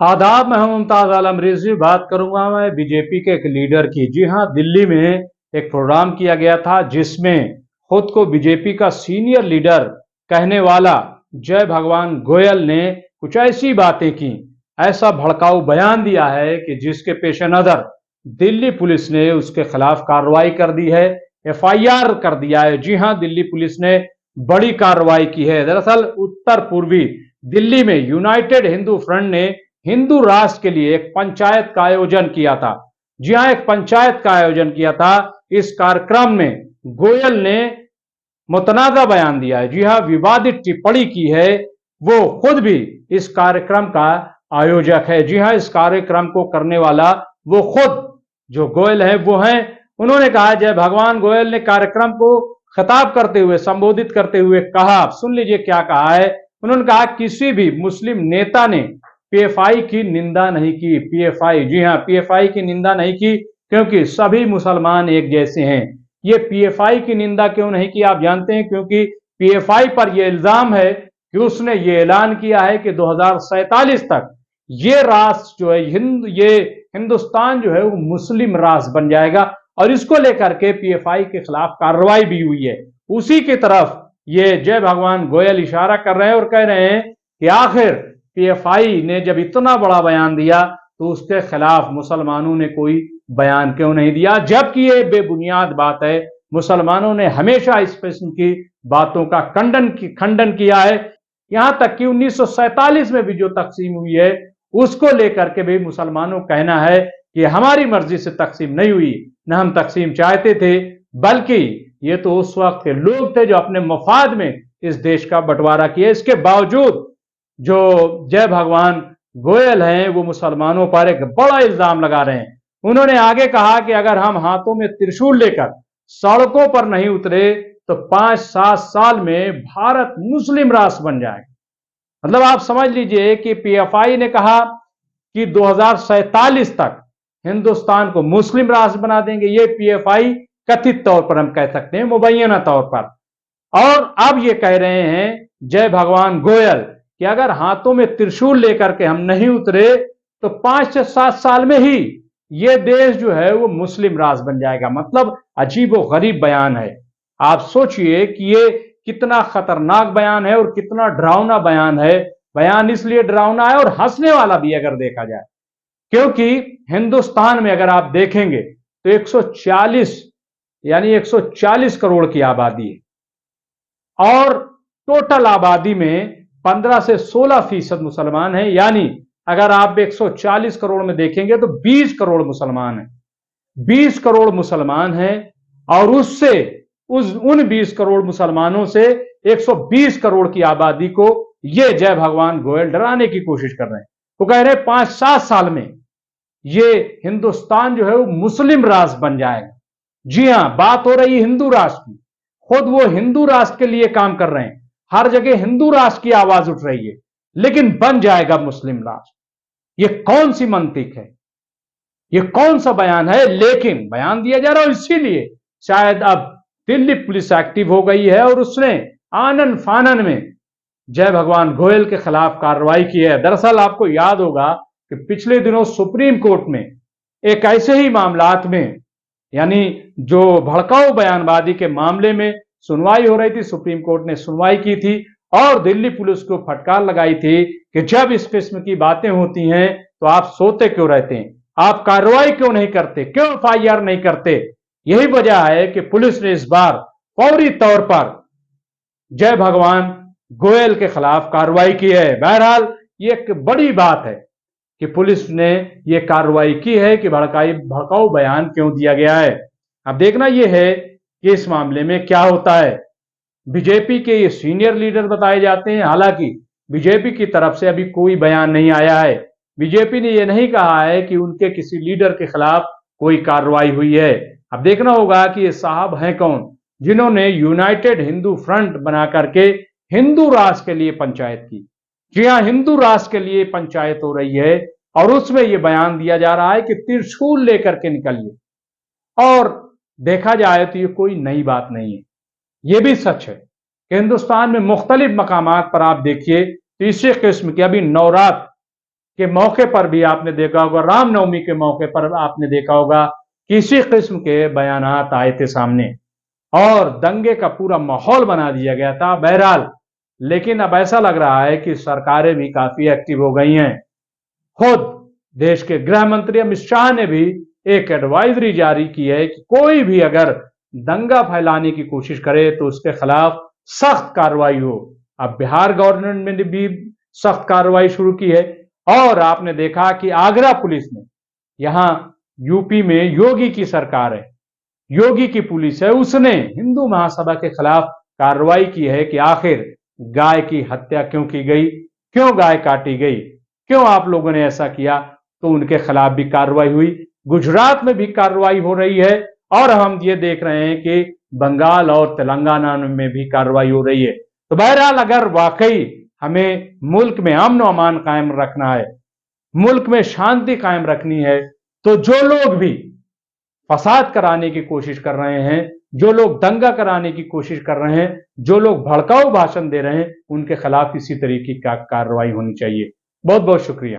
आदाब, मैं हूं मुमताज आलम रिजवी। बात करूंगा मैं बीजेपी के एक लीडर की। जी हां, दिल्ली में एक प्रोग्राम किया गया था जिसमें खुद को बीजेपी का सीनियर लीडर कहने वाला जय भगवान गोयल ने कुछ ऐसी बातें की, ऐसा भड़काऊ बयान दिया है कि जिसके पेश नजर दिल्ली पुलिस ने उसके खिलाफ कार्रवाई कर दी है, एफआईआर कर दिया है। जी हां, दिल्ली पुलिस ने बड़ी कार्रवाई की है। दरअसल उत्तर पूर्वी दिल्ली में यूनाइटेड हिंदू फ्रंट ने हिंदू राष्ट्र के लिए एक पंचायत का आयोजन किया था। जी हां, एक पंचायत का आयोजन किया था। इस कार्यक्रम में गोयल ने मुतनाज़ा बयान दिया है। जी हां, विवादित टिप्पणी की है। वो खुद भी इस कार्यक्रम का आयोजक है। जी हां, इस कार्यक्रम को करने वाला वो खुद जो गोयल है वो है। उन्होंने कहा, जय भगवान गोयल ने कार्यक्रम को खिताब करते हुए, संबोधित करते हुए कहा, सुन लीजिए क्या कहा है। उन्होंने कहा, किसी भी मुस्लिम नेता ने पीएफआई की निंदा नहीं की। पीएफआई, जी हां, पीएफआई की निंदा नहीं की क्योंकि सभी मुसलमान एक जैसे हैं। ये पीएफआई की निंदा क्यों नहीं की आप जानते हैं? क्योंकि पीएफआई पर यह इल्जाम है कि उसने ये ऐलान किया है कि 2047 तक ये राष्ट्र जो है ये हिंदुस्तान जो है वो मुस्लिम राष्ट्र बन जाएगा, और इसको लेकर के पीएफआई के खिलाफ कार्रवाई भी हुई है। उसी की तरफ ये जय भगवान गोयल इशारा कर रहे हैं और कह रहे हैं कि आखिर पीएफआई ने जब इतना बड़ा बयान दिया तो उसके खिलाफ मुसलमानों ने कोई बयान क्यों नहीं दिया, जबकि ये बेबुनियाद बात है। मुसलमानों ने हमेशा इस किस्म की बातों का खंडन किया है। यहां तक कि 1947 में भी जो तकसीम हुई है उसको लेकर के भी मुसलमानों का कहना है कि हमारी मर्जी से तकसीम नहीं हुई, न हम तकसीम चाहते थे, बल्कि ये तो उस वक्त के लोग थे जो अपने मफाद में इस देश का बंटवारा किया। इसके बावजूद जो जय भगवान गोयल हैं वो मुसलमानों पर एक बड़ा इल्जाम लगा रहे हैं। उन्होंने आगे कहा कि अगर हम हाथों में त्रिशूल लेकर सड़कों पर नहीं उतरे तो 5-7 साल में भारत मुस्लिम राष्ट्र बन जाएगा। मतलब आप समझ लीजिए कि पीएफआई ने कहा कि 2047 तक हिंदुस्तान को मुस्लिम राष्ट्र बना देंगे। ये पीएफआई कथित तौर पर हम कह सकते हैं, मुबैना तौर पर। और अब ये कह रहे हैं जय भगवान गोयल कि अगर हाथों में त्रिशूल लेकर के हम नहीं उतरे तो 5 से 7 साल में ही ये देश जो है वो मुस्लिम राष्ट्र बन जाएगा। मतलब अजीब व गरीब बयान है। आप सोचिए कि ये कितना खतरनाक बयान है और कितना डरावना बयान है। बयान इसलिए डरावना है और हंसने वाला भी अगर देखा जाए, क्योंकि हिंदुस्तान में अगर आप देखेंगे तो 140 करोड़ की आबादी है और टोटल आबादी में 15 से 16% मुसलमान हैं। यानी अगर आप 140 करोड़ में देखेंगे तो 20 करोड़ मुसलमान हैं। 20 करोड़ मुसलमान हैं और उससे उन 20 करोड़ मुसलमानों से 120 करोड़ की आबादी को ये जय भगवान गोयल डराने की कोशिश कर रहे हैं। वो कह रहे हैं 5-7 साल में ये हिंदुस्तान जो है वो मुस्लिम राष्ट्र बन जाएगा। जी हां, बात हो रही है हिंदू राष्ट्र की। खुद वो हिंदू राष्ट्र के लिए काम कर रहे हैं। हर जगह हिंदू राष्ट्र की आवाज उठ रही है, लेकिन बन जाएगा मुस्लिम राष्ट्र। ये कौन सी मंतिक है? ये कौन सा बयान है? लेकिन बयान दिया जा रहा है इसीलिए शायद अब दिल्ली पुलिस एक्टिव हो गई है और उसने आनन फानन में जय भगवान गोयल के खिलाफ कार्रवाई की है। दरअसल आपको याद होगा कि पिछले दिनों सुप्रीम कोर्ट में एक ऐसे ही मामलात में, यानी जो भड़काऊ बयानबाजी के मामले में सुनवाई हो रही थी, सुप्रीम कोर्ट ने सुनवाई की थी और दिल्ली पुलिस को फटकार लगाई थी कि जब इस किस्म की बातें होती हैं तो आप सोते क्यों रहते हैं, आप कार्रवाई क्यों नहीं करते, क्यों एफआईआर नहीं करते। यही वजह है कि पुलिस ने इस बार फौरी तौर पर जय भगवान गोयल के खिलाफ कार्रवाई की है। बहरहाल ये एक बड़ी बात है कि पुलिस ने यह कार्रवाई की है कि भड़काऊ बयान क्यों दिया गया है। अब देखना यह है कि इस मामले में क्या होता है। बीजेपी के ये सीनियर लीडर बताए जाते हैं, हालांकि बीजेपी की तरफ से अभी कोई बयान नहीं आया है। बीजेपी ने यह नहीं कहा है कि उनके किसी लीडर के खिलाफ कोई कार्रवाई हुई है। अब देखना होगा कि ये साहब हैं कौन जिन्होंने यूनाइटेड हिंदू फ्रंट बना करके हिंदू राष्ट्र के लिए पंचायत की। जी हां, हिंदू राष्ट्र के लिए पंचायत हो रही है और उसमें यह बयान दिया जा रहा है कि त्रिशूल लेकर के निकलिए। और देखा जाए तो ये कोई नई बात नहीं है। यह भी सच है कि हिंदुस्तान में मुख्तलिफ मकामात पर आप देखिए तो इसी किस्म की, अभी नवरात्र के मौके पर भी आपने देखा होगा, रामनवमी के मौके पर आपने देखा होगा किसी किस्म के बयानात आए थे सामने और दंगे का पूरा माहौल बना दिया गया था। बहरहाल, लेकिन अब ऐसा लग रहा है कि सरकारें भी काफी एक्टिव हो गई हैं। खुद देश के गृह मंत्री अमित शाह ने भी एक एडवाइजरी जारी की है कि कोई भी अगर दंगा फैलाने की कोशिश करे तो उसके खिलाफ सख्त कार्रवाई हो। अब बिहार गवर्नमेंट ने भी सख्त कार्रवाई शुरू की है और आपने देखा कि आगरा पुलिस ने, यहां यूपी में योगी की सरकार है, योगी की पुलिस है, उसने हिंदू महासभा के खिलाफ कार्रवाई की है कि आखिर गाय की हत्या क्यों की गई, क्यों गाय काटी गई, क्यों आप लोगों ने ऐसा किया। तो उनके खिलाफ भी कार्रवाई हुई। गुजरात में भी कार्रवाई हो रही है और हम ये देख रहे हैं कि बंगाल और तेलंगाना में भी कार्रवाई हो रही है। तो बहरहाल, अगर वाकई हमें मुल्क में अमन और अमान कायम रखना है, मुल्क में शांति कायम रखनी है, तो जो लोग भी फसाद कराने की कोशिश कर रहे हैं, जो लोग दंगा कराने की कोशिश कर रहे हैं, जो लोग भड़काऊ भाषण दे रहे हैं, उनके खिलाफ इसी तरीके की कार्रवाई होनी चाहिए। बहुत बहुत शुक्रिया।